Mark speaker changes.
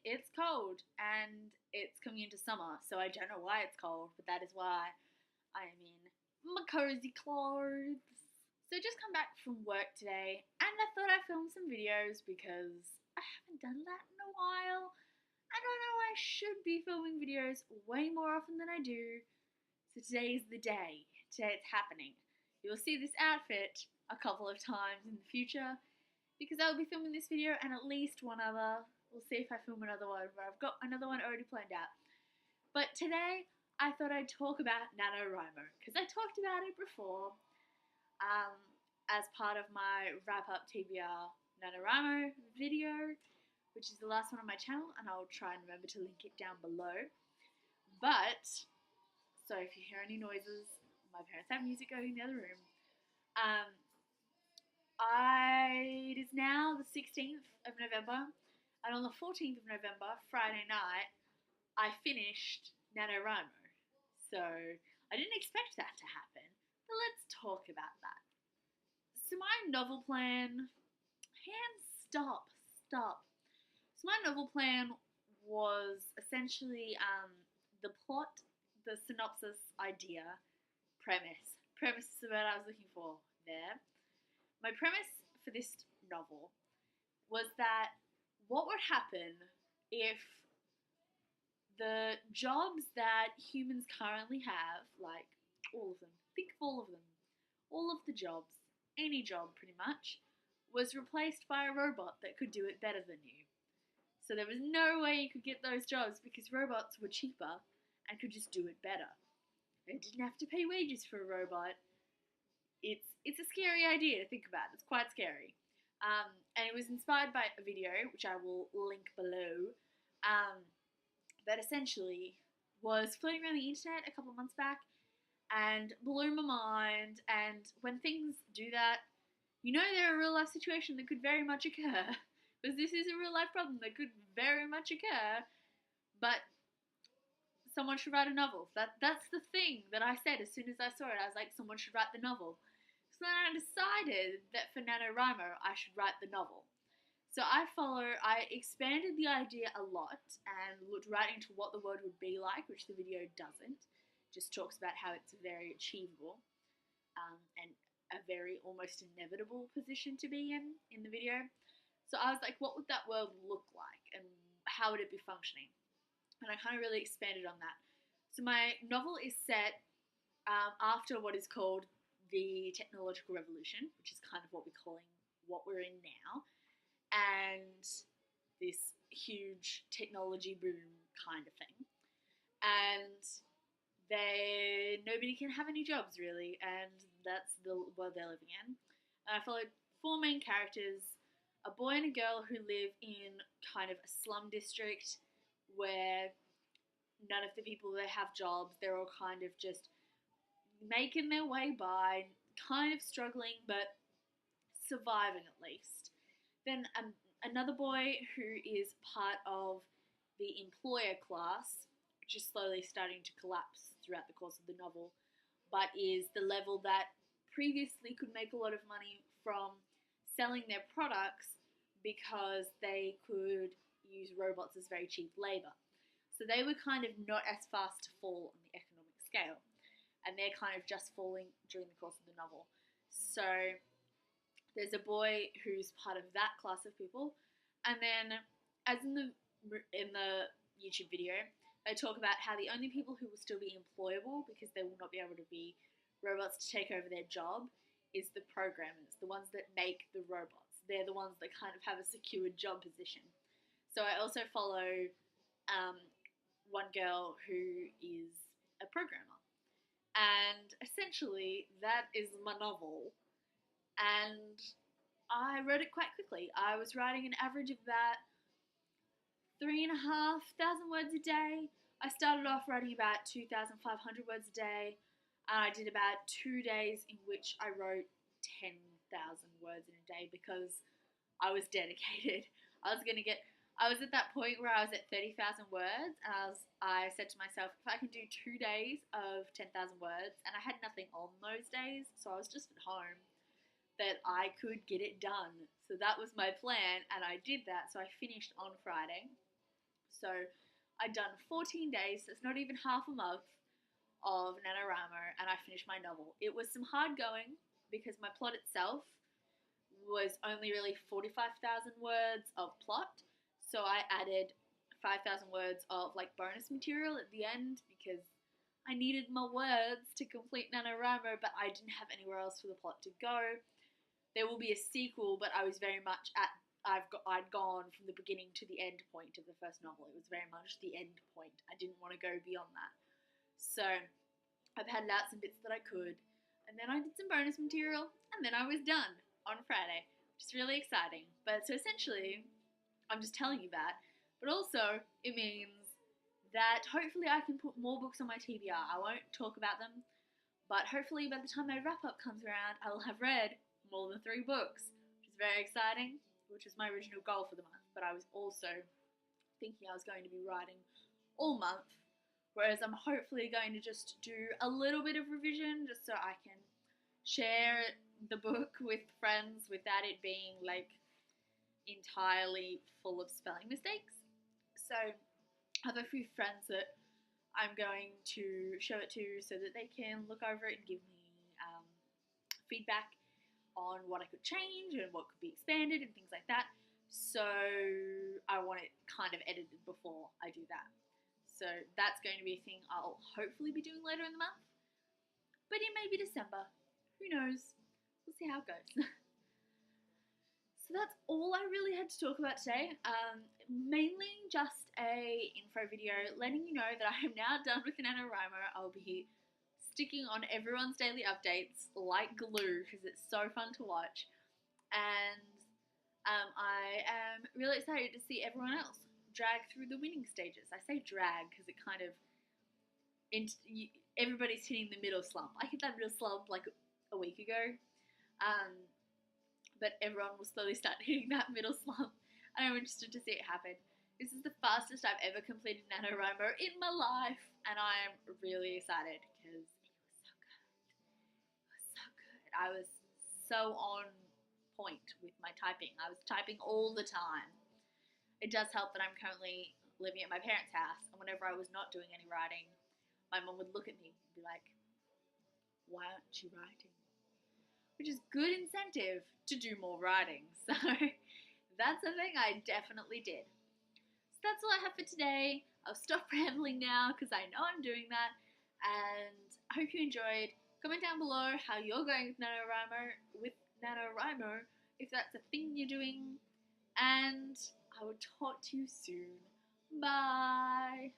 Speaker 1: it's cold and it's coming into summer, so I don't know why it's cold, but that is why I am in my cozy clothes. So I just come back from work today and I thought I'd film some videos because I haven't done that in a while. I don't know, I should be filming videos way more often than I do. So today is the day. Today it's happening. You'll see this outfit a couple of times in the future because I'll be filming this video and at least one other. We'll see if I film another one, but I've got another one already planned out. But today, I thought I'd talk about NaNoWriMo because I talked about it before as part of my wrap-up TBR NaNoWriMo video, which is the last one on my channel, and I'll try and remember to link it down below. But, so if you hear any noises, my parents have music going in the other room. It is now the 16th of November, and on the 14th of November, Friday night, I finished NaNoWriMo. So, I didn't expect that to happen, but let's talk about that. So my novel plan, stop. So my novel plan was essentially the plot, the synopsis, idea, premise. Premise is the word I was looking for there. My premise for this novel was that what would happen if the jobs that humans currently have, like all of them, think of all of them, all of the jobs, any job pretty much, was replaced by a robot that could do it better than you. So there was no way you could get those jobs because robots were cheaper and could just do it better. You didn't have to pay wages for a robot. It's a scary idea to think about. It's quite scary. And it was inspired by a video, which I will link below, that essentially was floating around the internet a couple of months back and blew my mind. And when things do that, you know they're a real life situation that could very much occur. Because this is a real life problem that could very much occur. But someone should write a novel. That's the thing that I said as soon as I saw it. I was like, someone should write the novel. So then I decided that for NaNoWriMo, I should write the novel. So I expanded the idea a lot and looked right into what the world would be like, which the video doesn't. Just talks about how it's very achievable and a very almost inevitable position to be in the video. So I was like, what would that world look like and how would it be functioning? And I kind of really expanded on that. So my novel is set after what is called the technological revolution, which is kind of what we're in now, and this huge technology boom kind of thing. And nobody can have any jobs really, and that's the world they're living in. And I followed four main characters, a boy and a girl who live in kind of a slum district where none of the people that have jobs, they're all kind of just making their way by, kind of struggling, but surviving at least. Then another boy who is part of the employer class, which is slowly starting to collapse throughout the course of the novel, but is the level that previously could make a lot of money from selling their products because they could use robots as very cheap labor. So they were kind of not as fast to fall on the economic scale. And they're kind of just falling during the course of the novel. So there's a boy who's part of that class of people. And then, as in the YouTube video, they talk about how the only people who will still be employable, because they will not be able to be robots to take over their job, is the programmers, the ones that make the robots. They're the ones that kind of have a secured job position. So I also follow one girl who is a programmer. And essentially, that is my novel. And I wrote it quite quickly. I was writing an average of about 3,500 words a day. I started off writing about 2,500 words a day. And I did about 2 days in which I wrote 10,000 words in a day because I was dedicated. I was at that point where I was at 30,000 words, and I said to myself, if I can do 2 days of 10,000 words, and I had nothing on those days, so I was just at home, that I could get it done. So that was my plan, and I did that. So I finished on Friday, So I'd done 14 days, so it's not even half a month of NaNoWriMo, and I finished my novel. It was some hard going because my plot itself was only really 45,000 words of plot, so I added 5,000 words of like bonus material at the end because I needed my words to complete NaNoWriMo, but I didn't have anywhere else for the plot to go. There will be a sequel, but I was very much I'd gone from the beginning to the end point of the first novel. It was very much the end point. I didn't want to go beyond that. So I've had out some bits that I could, and then I did some bonus material, and then I was done on Friday, which is really exciting. But so essentially, I'm just telling you that, but also it means that hopefully I can put more books on my TBR. I won't talk about them, but hopefully by the time my wrap-up comes around, I will have read more than 3 books, which is very exciting, which was my original goal for the month. But I was also thinking I was going to be writing all month, whereas I'm hopefully going to just do a little bit of revision just so I can share the book with friends without it being like entirely full of spelling mistakes. So I have a few friends that I'm going to show it to so that they can look over it and give me feedback on what I could change and what could be expanded and things like that. So I want it kind of edited before I do that. So that's going to be a thing I'll hopefully be doing later in the month. But it may be December. Who knows? We'll see how it goes. So that's all I really had to talk about today. Mainly just a info video letting you know that I am now done with NaNoWriMo. I'll be sticking on everyone's daily updates like glue because it's so fun to watch. And I am really excited to see everyone else drag through the winning stages. I say drag because it kind of, everybody's hitting the middle slump. I hit that middle slump like a week ago. But everyone will slowly start hitting that middle slump, and I'm interested to see it happen. This is the fastest I've ever completed NaNoWriMo in my life, and I'm really excited because it was so good. It was so good. I was so on point with my typing. I was typing all the time. It does help that I'm currently living at my parents' house, and whenever I was not doing any writing, my mum would look at me and be like, "Why aren't you writing?" Which is good incentive to do more writing. So that's a thing I definitely did. So that's all I have for today. I'll stop rambling now because I know I'm doing that. And I hope you enjoyed. Comment down below how you're going with NaNoWriMo, if that's a thing you're doing. And I will talk to you soon. Bye.